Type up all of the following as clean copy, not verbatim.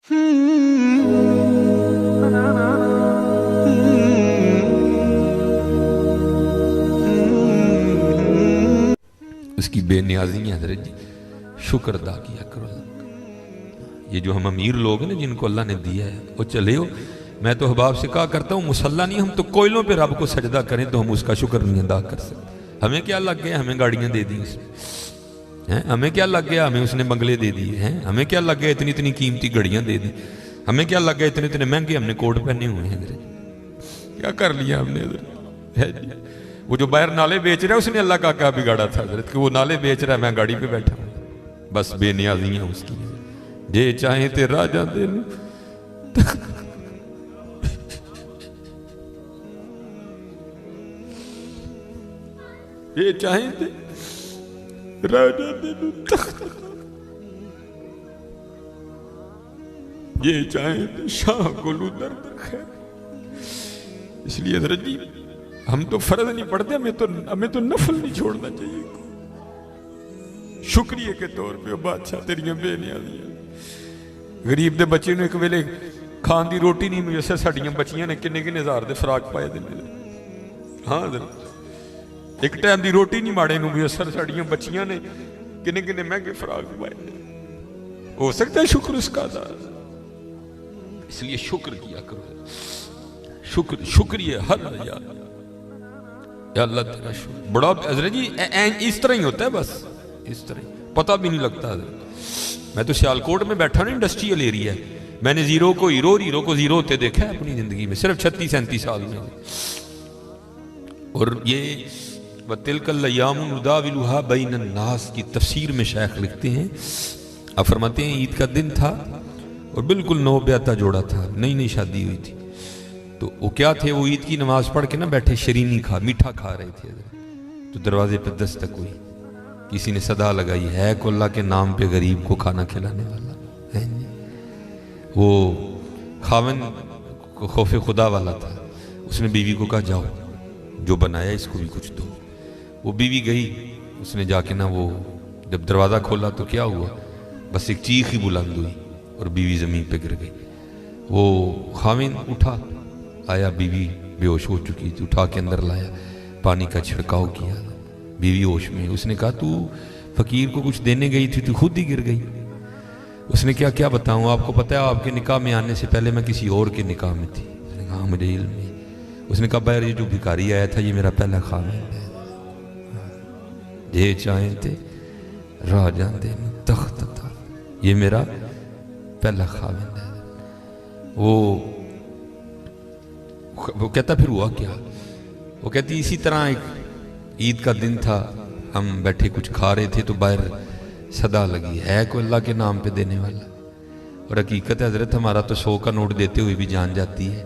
उसकी बेनियाजी है हजरत जी, शुक्र अदा किया करो। ये जो हम अमीर लोग हैं ना जिनको अल्लाह ने दिया है, वो चले हो। मैं तो अहबाब से कहा करता हूँ मुसल्ला नहीं, हम तो कोयलों पे रब को सजदा करें तो हम उसका शुक्र नहीं अदा कर सकते। हमें क्या लग गया, हमें गाड़ियाँ दे दी उसने हैं, हमें क्या लग गया, हमें उसने बंगले दे दिए हैं, हमें क्या लग गया इतनी इतनी कीमती घड़ियाँ दे दी, हमें क्या लग गया इतने इतने महंगे हमने कोट पहने हुए हैं। क्या कर लिया हमने है। वो जो बाहर नाले बेच रहा है उसने अल्लाह का क्या बिगाड़ा था हजरत कि वो नाले बेच रहा है, मैं गाड़ी पे बैठा हूँ। बस बेनियाजी है उसकी, जे चाहे ते राजा दे ये चाहे ते राजा दे ये चाहे ते शाह गुलू दर्द खैर। इसलिए हजरत जी हम तो फर्ज नहीं पढ़ते, हमें तो नफल नहीं छोड़ना चाहिए। शुक्रिया के तौर पे बादशाह तेरियां बेनियाजियां। गरीब दे बच्चे ने एक वेले खान की रोटी नहीं मिली, असर साड़ियां बच्चियां ने किन्ने किन्ने हजार दे फराक पाए दे मेरे। हाँ एक टाइम की रोटी नहीं माड़े नूं भी असर साड़ियां बच्चियां ने किन्ने किन्ने महंगे फराक पाए। हो सकता है शुक्र उसका अदा, इसलिए शुक्र किया करो। शुक्रिया हर यार अल्लाह तेरा शुक्र बड़ा हजरत जी। इस तरह ही होता है, बस इस तरह पता भी नहीं लगता। मैं तो सियालकोट में बैठा ना, इंडस्ट्रियल एरिया है, मैंने जीरो को हीरो और हीरो को जीरो होते देखा है अपनी जिंदगी में, सिर्फ 36-37 साल में। और ये वतिलकल अय्याम नुदाविलुहा बैनन नास की तफसीर में शेख लिखते हैं, आप फरमाते हैं ईद का दिन था और बिल्कुल नौ ब्याता जोड़ा था, नई नई शादी हुई थी। तो वो क्या थे, वो ईद की नमाज पढ़ के ना बैठे शरीनी मीठा खा रहे थे। तो दरवाजे पे दस्तक हुई, किसी ने सदा लगाई, है को अल्लाह के नाम पे गरीब को खाना खिलाने वाला है। वो खावन को खौफ खुदा वाला था, उसने बीवी को कहा जाओ जो बनाया इसको भी कुछ दो। वो बीवी गई, उसने जाके ना वो जब दरवाज़ा खोला तो क्या हुआ, बस एक चीख ही बुलंद हुई और बीवी ज़मीन पे गिर गई। वो खाविन उठा, आया, बीवी बेहोश हो चुकी थी, उठा के अंदर लाया, पानी का छिड़काव किया, बीवी होश में। उसने कहा तू फकीर को कुछ देने गई थी, तू खुद ही गिर गई। उसने क्या क्या बताऊं, आपको पता है आपके निकाह में आने से पहले मैं किसी और के निकाह में थी। उसने कहा मुझे इल्म है। उसने कहा बैर ये जो भिखारी आया था ये मेरा पहला खामिन है, जे चाहे थे राजा दे तख्त था, ये मेरा पहला खामिन है। वो कहता फिर हुआ क्या, वो कहती इसी तरह एक ईद का दिन था, हम बैठे कुछ खा रहे थे तो बाहर सदा लगी, है कोई अल्लाह के नाम पे देने वाला। और हकीकत है हजरत हमारा तो 100 का नोट देते हुए भी जान जाती है,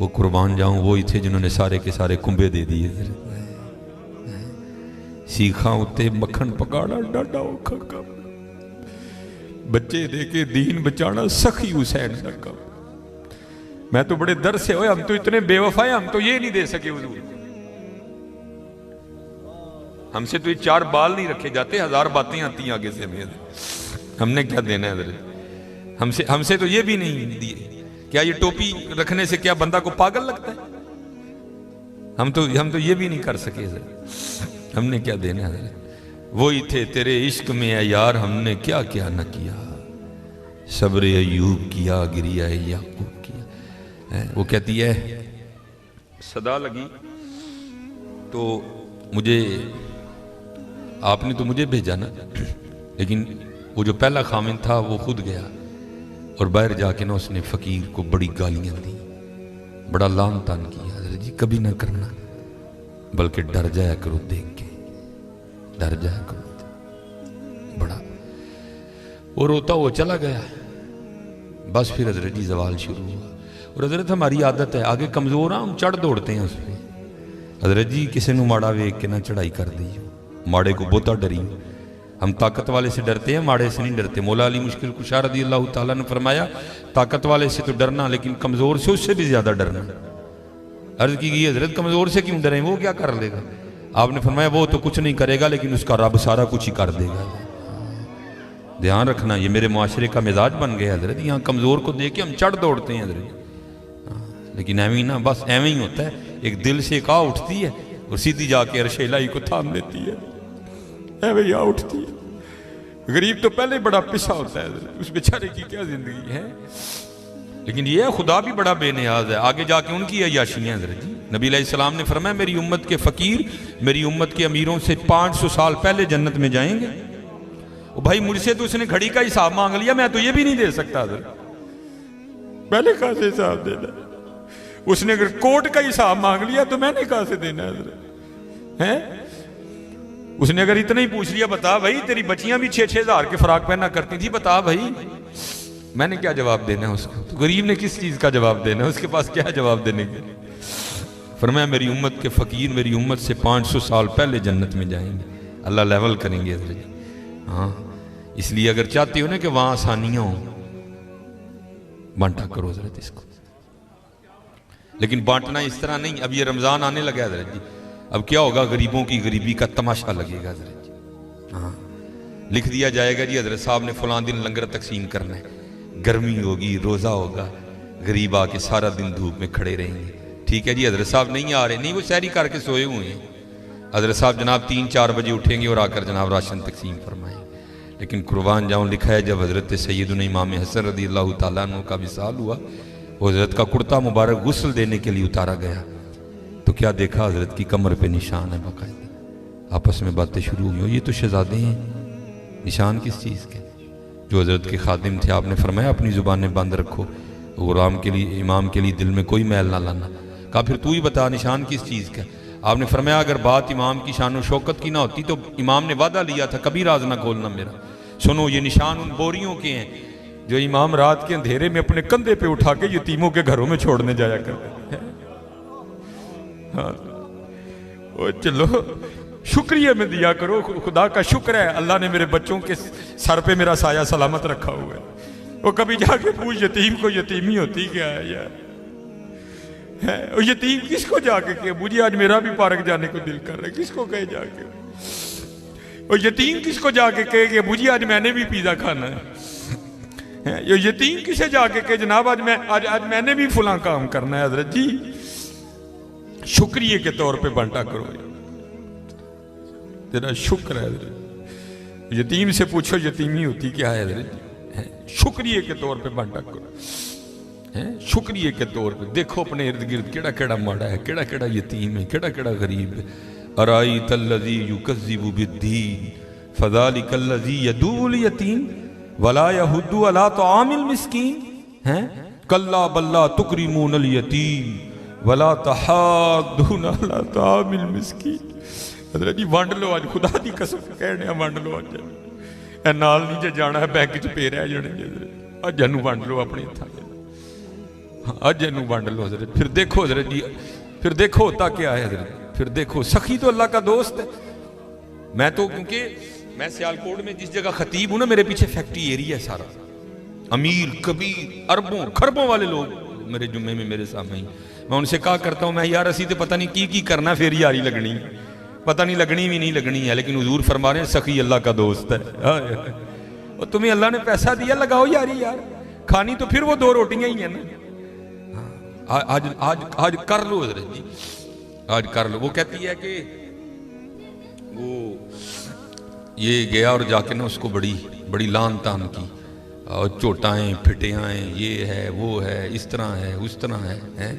वो कुर्बान जाऊं वो ही थे जिन्होंने सारे के सारे कुंबे दे दिए। सीखा उत्ते मक्खन पकाड़ा डाडा औखा काम, बच्चे देके दीन बचाना सखी हुसैन का काम। मैं तो बड़े दर्द से, हम तो इतने बेवफा है, हम तो ये नहीं दे सके हुजूर, हमसे तो ये 4 बाल नहीं रखे जाते, 1000 बातें आती हैं आगे से हमें, हमने क्या देना है हजरत, हमसे तो ये भी नहीं दिए। क्या ये टोपी रखने से क्या बंदा को पागल लगता है, हम तो ये भी नहीं कर सके हजरत, हमने क्या देना है। वो ही थे तेरे इश्क में है यार, हमने क्या क्या न किया, सब्र अयूब किया, गिरिया याकूब किया। वो कहती है सदा लगी तो मुझे, आपने तो मुझे भेजा ना, लेकिन वो जो पहला खामिन था वो खुद गया और बाहर जाके ना उसने फकीर को बड़ी गालियां दी, बड़ा लान तान किया। हज़रत जी कभी ना करना, बल्कि डर जाया करो देख के, डर जाया करो बड़ा। वो रोता वो चला गया, बस फिर हज़रत जी जवाल शुरू हुआ। और हज़रत हमारी आदत है, आगे कमज़ोर हम चढ़ दौड़ते हैं उस पर। हज़रत जी किसी को माड़ा वेख के ना चढ़ाई कर दी, माड़े को बहुता डरी। हम ताकत वाले से डरते हैं, माड़े से नहीं डरते। मौला अली मुश्किल कुशा रज़ी अल्लाह ताला ने फरमाया ताकत वाले से तो डरना, लेकिन कमज़ोर से उससे भी ज़्यादा डरना। अर्ज़ की गई हज़रत कमज़ोर से क्यों डरें, वो क्या कर लेगा। आपने फरमाया वो तो कुछ नहीं करेगा, लेकिन उसका रब सारा कुछ ही कर देगा। ध्यान रखना, ये मेरे मुआशरे का मिजाज बन गया हजरत। यहाँ कमज़ोर को देख के हम चढ़ दौड़ते हैं हजरत। लेकिन एवं ही ना, बस एवं ही होता है। एक दिल से आ उठती है और सीधी जाके अर्शे इलाही को थाम लेती है, एवं ही आ उठती है। गरीब तो पहले बड़ा पिसा होता है, उस बेचारे की क्या जिंदगी है। लेकिन ये खुदा भी बड़ा बेनियाज है, आगे जाके उनकी अय्याशियाँ हजरत जी। नबी अलैहिस्सलाम ने फरमाया मेरी उम्मत के फ़कीर मेरी उम्मत के अमीरों से 500 साल पहले जन्नत में जाएंगे। ओ भाई, मुझसे तो उसने घड़ी का हिसाब मांग लिया, मैं तो ये भी नहीं दे सकता हजरत। पहले कहाँ से हिसाब देना? उसने अगर कोर्ट का हिसाब मांग लिया तो मैंने कहाँ से देना हजरत? हैं? उसने अगर इतना ही पूछ लिया, बता भाई तेरी बच्चियां भी 6-6 हज़ार के फराक पहना करती थी, बता भाई, मैंने क्या जवाब देना है उसको? तो गरीब ने किस चीज का जवाब देना है? उसके पास क्या जवाब देने के? फरमाया मेरी उम्मत के फकीर मेरी उम्मत से 500 साल पहले जन्नत में जाएंगे, अल्लाह लेवल करेंगे हजरत जी। हाँ, इसलिए अगर चाहते हो ना कि वहां आसानियां हो, बांटा करो हजरत इसको। लेकिन बांटना इस तरह नहीं। अब ये रमजान आने लगा हजरत जी, अब क्या होगा? गरीबों की गरीबी का तमाशा लगेगा हजरत जी। हाँ, लिख दिया जाएगा जी हजरत साहब ने फलां दिन लंगर तकसीम करना है, गर्मी होगी, रोज़ा होगा, गरीब आके सारा दिन धूप में खड़े रहेंगे। ठीक है जी, हजरत साहब नहीं आ रहे, नहीं, वो सैरी करके सोए हुए हैं। हजरत साहब जनाब 3-4 बजे उठेंगे और आकर जनाब राशन तकसीम फरमाएंगे। लेकिन कुर्बान जाऊँ, लिखा है जब हजरत सैयदुना इमाम हसन रज़ी अल्लाह तआला अन्हु का विसाल हुआ, वो हजरत का कुर्ता मुबारक गुस्ल देने के लिए उतारा गया, तो क्या देखा? हजरत की कमर पे निशान है बाकायदा। आपस में बातें शुरू हुई, ये तो शहजादे हैं। निशान किस चीज़ के? जो हजरत के खादिम थे, आपने फरमाया अपनी ज़ुबानें बंद रखो, गुलाम के लिए, इमाम के लिए दिल में कोई मैल ना लाना। कहा फिर तू ही बता निशान किस चीज़ का? आपने फरमाया अगर बात इमाम की शान और शौकत की ना होती तो इमाम ने वादा लिया था कभी राज ना खोलना मेरा। सुनो, ये निशान उन बोरियों के हैं जो इमाम रात के अंधेरे में अपने कंधे पे उठा के यतीमों के घरों में छोड़ने जाया करते हैं। हाँ, चलो शुक्रिया में दिया करो, खुदा का शुक्र है अल्लाह ने मेरे बच्चों के सर पे मेरा साया सलामत रखा हुआ है। वो कभी जाके पूछ यतीम को यतीमी होती क्या है यार? है वो यतीम किसको जाके कहे? मुझे आज मेरा भी पार्क जाने को दिल कर रहा है, किसको कहे जाके? और यतीम किसको जाके कहे कि मुझे आज मैंने भी पिज़्ज़ा खाना है? ये यतीम किसे जाके कहे जनाब आज मैंने भी फलां काम करना है? हजरत जी शुक्रिया के तौर पे बांटा करो, तेरा शुक्र है। यतीम से पूछो यतीमी होती क्या है हजरत? शुक्रिया के तौर पे बांटा करो, है शुक्रिया के तौर पे। देखो अपने इर्द गिर्द केड़ा केड़ा माड़ा है, केड़ा केड़ा यतीम है, केड़ा केड़ा गरीब है। अराई तल्लज़ी युकज़्ज़िबु बिद्दीन फ़ज़ालिकल्लज़ी यदूल यतीम वला यहुद्दु अला तआमिल मिस्कीन। हैं कल्ला बल्ला तुकरिमूनल यतीम वला तहाद्दून अला तआमिल मिस्कीन। हज़रत जी वंड लो आज, खुदा दी कसम कहने वंड लो आज। ए नाल नहीं जे जाना है बैंक च पे रह जाने अज नूं वंड लो अपने हत्थां। अज नूं वंड लो हज़रत। फिर देखो हज़रत जी, फिर देखो होता क्या है हज़रत। फिर देखो सखी तो अल्लाह का दोस्त है। मैं तो क्योंकि मैं सियालकोट में जिस जगह खतीब हूं ना, मेरे पीछे फैक्ट्री एरिया है सारा, अमीर कबीर अरबों खरबों वाले लोग मेरे जुम्मे में मेरे सामने ही। मैं उनसे कहा करता हूं मैं यार असी तो पता नहीं की करना, फिर यारी लगनी, पता नहीं लगनी भी नहीं लगनी है, लेकिन हुजूर फरमा रहे हैं सखी अल्लाह का दोस्त है। और तुम्हें अल्लाह ने पैसा दिया, लगाओ यारी यार, खानी तो फिर वो 2 रोटियां ही है ना। आज आज आज कर लो हज़रत जी, आज कर लो। वो कहती है कि वो ये गया और जाके ना उसको बड़ी बड़ी लान तान की, और चोटाएं फिटियाएँ, ये है वो है, इस तरह है उस तरह है,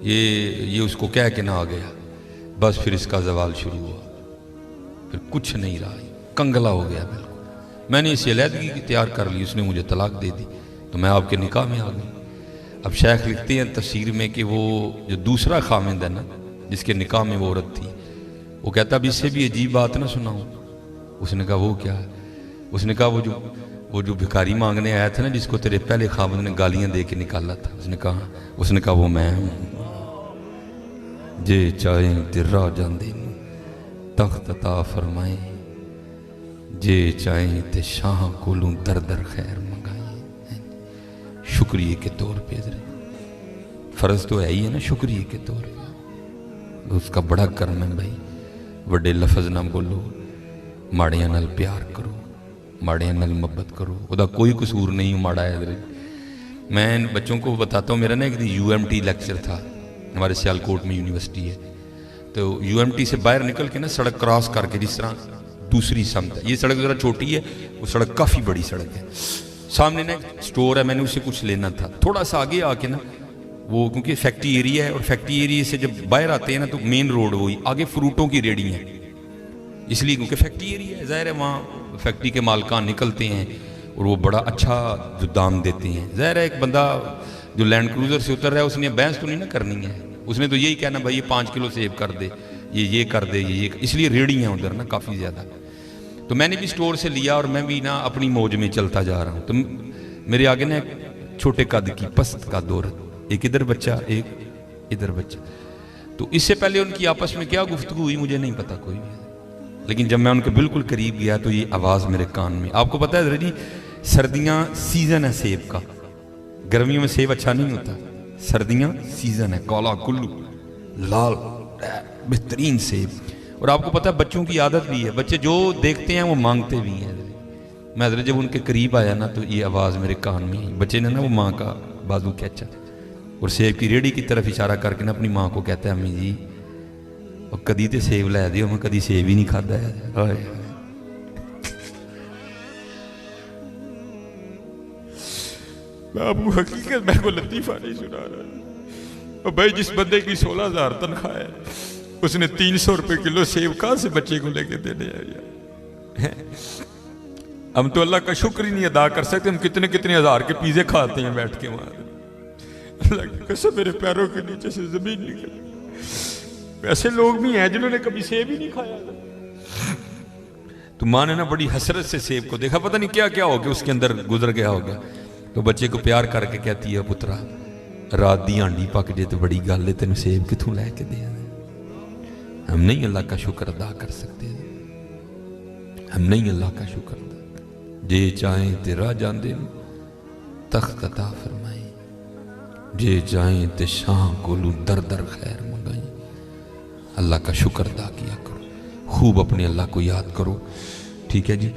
ये उसको कह के ना आ गया। बस फिर इसका जवाल शुरू हुआ, फिर कुछ नहीं रहा, कंगला हो गया बिल्कुल। मैंने इसे अलहदगी तैयार कर ली, उसने मुझे तलाक दे दी, तो मैं आपके निकाह में आ गई। अब शेख लिखते हैं तफसीर में कि वो जो दूसरा खामिंद है ना, जिसके निकाह में वो औरत थी, वो कहता अब इससे भी अजीब बात ना सुनाऊं। उसने कहा वो क्या है? उसने कहा वो जो भिखारी मांगने आया था ना, जिसको तेरे पहले खामिंद ने गालियां दे के निकाला था। उसने कहा वो मैं हूँ। जे चाहे दिर्रा जांदे तख्त अता फरमाए, जे चाहे ते शाह कोलू दर दर खैर मंगाए। शुक्रिया के तौर पे फर्ज तो है ही है ना, शुक्रिया के तौर पे उसका बड़ा कर्म है भाई। बड़े लफज ना बोलो, माड़ियां नाल प्यार करो, माड़ियां नाल मुहब्बत करो, वह कोई कसूर नहीं माड़ा है। मैं बच्चों को बताता हूँ, मेरा ना एक दिन UMT लेक्चर था, हमारे सियालकोट में यूनिवर्सिटी है, तो UMT से बाहर निकल के ना सड़क क्रॉस करके, जिस तरह दूसरी समत है, ये सड़क ज़रा छोटी है, वो सड़क काफ़ी बड़ी सड़क है, सामने ना एक स्टोर है, मैंने उससे कुछ लेना था। थोड़ा सा आगे आके ना वो, क्योंकि फैक्ट्री एरिया है और फैक्ट्री एरिया से जब बाहर आते हैं ना तो मेन रोड वही, आगे फ्रूटों की रेडी है, इसलिए क्योंकि फैक्ट्री एरिया है, ज़ाहिर है वहाँ फैक्ट्री के मालकान निकलते हैं और वो बड़ा अच्छा जो दाम देते हैं। ज़ाहिर है एक बंदा जो लैंड क्रूज़र से उतर रहा है उसने बहस तो नहीं ना करनी है, उसने तो यही कहना भाई ये 5 किलो सेब कर दे, ये कर दे, ये इसलिए रेडी हैं उधर ना काफ़ी ज़्यादा। तो मैंने भी स्टोर से लिया और मैं भी ना अपनी मौज में चलता जा रहा हूँ। तो मेरे आगे ना एक छोटे कद की पस्त का औरत, एक इधर बच्चा एक इधर बच्चा। तो इससे पहले उनकी आपस में क्या गुफ्तगू हुई मुझे नहीं पता कोई भी, लेकिन जब मैं उनके बिल्कुल करीब गया तो ये आवाज़ मेरे कान में। आपको पता है जी, सर्दियाँ सीज़न है सेब का, गर्मियों में सेब अच्छा नहीं होता, सर्दियाँ सीज़न है, काला कुल्लू लाल बेहतरीन सेब। और आपको पता है बच्चों की आदत भी है, बच्चे जो देखते हैं वो मांगते भी हैं। मैं जब उनके करीब आया ना तो ये आवाज़ मेरे कान में आई, बच्चे ने ना वो माँ का बाजू खींचा और सेब की रेड़ी की तरफ इशारा करके ना अपनी माँ को कहता है, अम्मी जी और कदी तो सेब लै दियो, मैं कदी सेब ही नहीं खाता है। बाबू हकीकत मैं को लतीफ़ा नहीं सुना रहा भाई, जिस बंदे की 16,000 तनख्वाह है उसने 300 रुपये किलो सेब कहाँ से बच्चे को लेके देने हैं। हम तो अल्लाह का शुक्र ही नहीं अदा कर सकते, हम कितने कितने हज़ार के पिज़्ज़े खाते हैं बैठ के वहाँ। अल्लाह की कसम मेरे पैरों के नीचे से ज़मीन निकल। ऐसे लोग भी हैं जिन्होंने कभी सेब ही नहीं खाया। तो माँ ने ना बड़ी हसरत से सेब को देखा, पता नहीं क्या क्या हो गया उसके अंदर गुजर गया होगा। तो बच्चे को प्यार करके कहती है, पुत्रा रात दी हांडी पक जे तो बड़ी गल है, तेन सेब कितों लैके दे। हम नहीं अल्लाह का शुक्र अदा कर सकते, हम नहीं अल्लाह का शुक्र अदा। जे चाहे तेरा जाते तख्त अता फरमाए, जे चाहे ते शाह कोलू दर दर खैर मंगाई। अल्लाह का शुक्र अदा किया करो, खूब अपने अल्लाह को याद करो, ठीक है जी,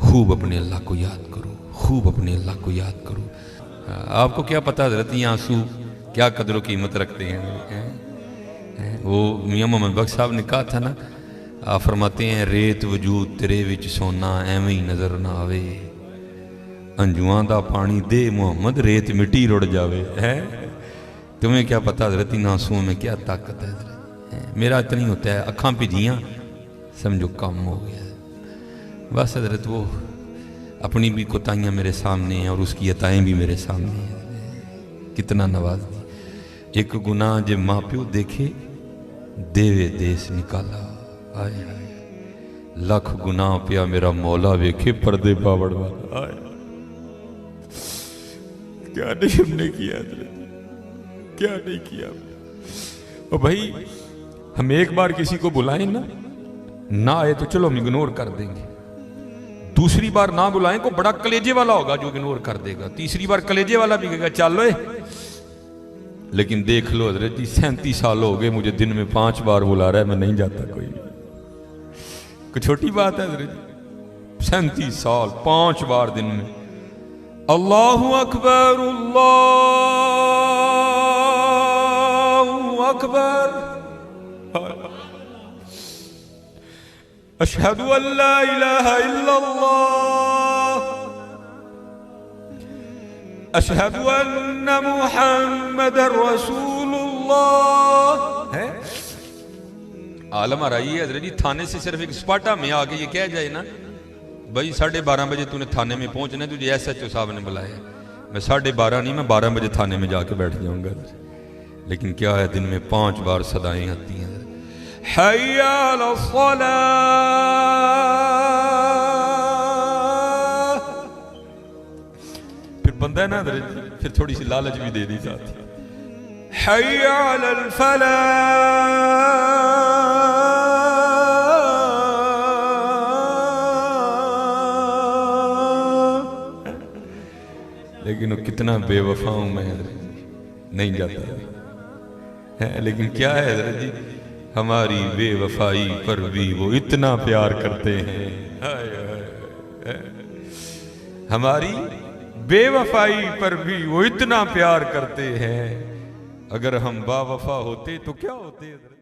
खूब अपने अल्लाह को याद करो, खूब अपने अल्लाह को याद करो। आपको क्या पता हज़रत ये आंसू क्या कदर कीमत रखते हैं। वो मियाँ मोहम्मद बख्श साहब ने कहा था ना, आप फरमाते हैं रेत वजूद तेरे विच सोना एवं ही नज़र ना आवे, अंजुआं दा पानी दे मोहम्मद रेत मिट्टी रुड़ जावे। है तुम्हें क्या पता हज़रत इन आंसुओं में क्या ताकत है। मेरा इतना ही होता है, अखां भिजियाँ समझो कम हो गया। बस हज़रत वो अपनी भी कोताहियाँ मेरे सामने हैं और उसकी अताएँ भी मेरे सामने हैं। कितना नवाज दी। एक गुनाह जे माँ प्यो देखे देवे देश निकाला, आए आए लख गुनाह पिया मेरा मौला वेखे पर्दे पावड़ वाला। आए क्या नहीं हमने किया, क्या नहीं किया। और भाई हम एक बार किसी को बुलाएं ना आए तो चलो हम इग्नोर कर देंगे, दूसरी बार ना बुलाएं को बड़ा कलेजे वाला होगा जो इग्नोर कर देगा, तीसरी बार कलेजे वाला भी कहेगा चलो। लेकिन देख लो हजरत जी 37 साल हो गए मुझे दिन में 5 बार बुला रहा है, मैं नहीं जाता। कोई छोटी बात है हजरत जी, 37 साल 5 बार दिन में। अल्लाहु अकबर अल्लाहु अकबर अशहदु अल्ला इलाहा इल्लल्लाह अशहदु अन्ना मुहम्मदर रसूलुल्लाह। है आलम आ रही है हजरत जी, थाने से सिर्फ एक स्पाटा में आके ये कह जाए ना भाई 12:30 बजे तूने थाने में पहुंचना है, तुझे SHO साहब ने बुलाया, मैं 12:30 नहीं मैं 12 बजे थाने में जाके बैठ जाऊंगा। लेकिन क्या है दिन में 5 बार सदाएं आती हैं, हय्या अला सलाह। फिर बंदा है ना फिर थोड़ी सी लालच भी दे दी जाती, हय्या अलल फलाह। लेकिन वो कितना बेवफा हूं मैं, नहीं जाता है। लेकिन क्या है जी, हमारी बेवफाई पर भी वो इतना प्यार करते हैं। हाय हाय हमारी बेवफाई पर भी वो इतना प्यार करते हैं, अगर हम बावफा होते तो क्या होते।